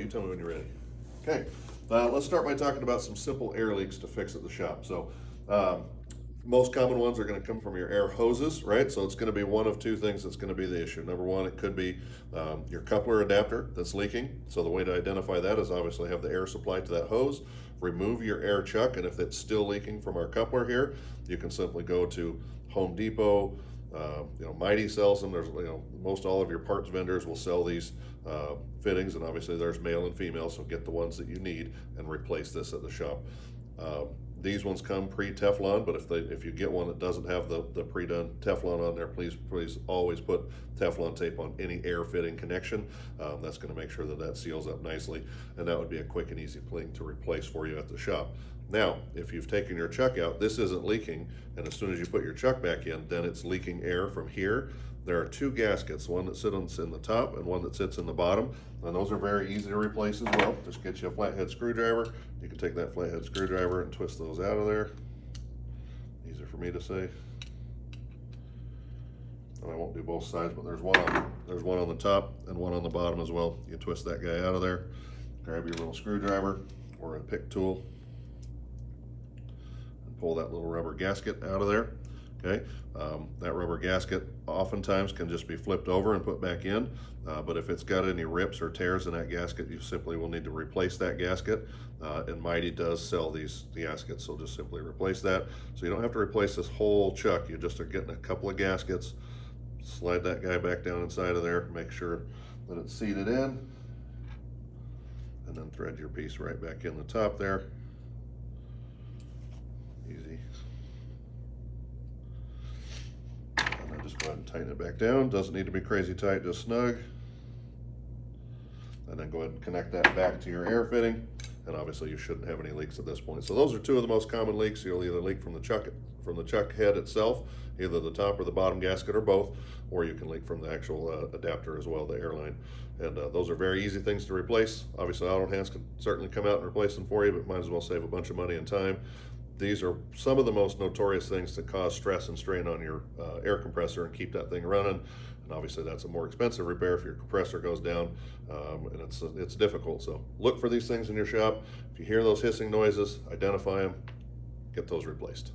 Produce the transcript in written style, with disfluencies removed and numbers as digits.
you tell me when you're ready. Okay, let's start by talking about some simple air leaks to fix at the shop. So, most common ones are going to come from your air hoses, right? So it's going to be one of two things that's going to be the issue. Number one, it could be your coupler adapter that's leaking. So the way to identify that is obviously have the air supply to that hose, remove your air chuck, and if it's still leaking from our coupler here, you can simply go to Home Depot. Mighty sells them. There's, most all of your parts vendors will sell these fittings, and obviously there's male and female, so get the ones that you need and replace this at the shop. These ones come pre-Teflon, but if you get one that doesn't have the pre-done Teflon on there, please always put Teflon tape on any air fitting connection. That's going to make sure that seals up nicely, and that would be a quick and easy thing to replace for you at the shop. Now, if you've taken your chuck out, this isn't leaking, and as soon as you put your chuck back in, then it's leaking air from here. There are two gaskets, one that sits in the top and one that sits in the bottom, and those are very easy to replace as well. Just get you a flathead screwdriver. You can take that flathead screwdriver and twist those out of there. Easier for me to say. And I won't do both sides, but there's one on the top and one on the bottom as well. You twist that guy out of there. Grab your little screwdriver or a pick tool and pull that little rubber gasket out of there. Okay, that rubber gasket oftentimes can just be flipped over and put back in, but if it's got any rips or tears in that gasket, you simply will need to replace that gasket, and Mighty does sell these gaskets, so just simply replace that. So you don't have to replace this whole chuck, you just are getting a couple of gaskets. Slide that guy back down inside of there, make sure that it's seated in, and then thread your piece right back in the top there. Easy. Just go ahead and tighten it back down. Doesn't need to be crazy tight, just snug. And then go ahead and connect that back to your air fitting. And obviously you shouldn't have any leaks at this point. So those are two of the most common leaks. You'll either leak from the chuck head itself, either the top or the bottom gasket or both, or you can leak from the actual adapter as well, the airline. And those are very easy things to replace. Obviously Auto Enhance can certainly come out and replace them for you, but might as well save a bunch of money and time. These are some of the most notorious things that cause stress and strain on your air compressor and keep that thing running. And obviously that's a more expensive repair if your compressor goes down, and it's difficult. So look for these things in your shop. If you hear those hissing noises, identify them, get those replaced.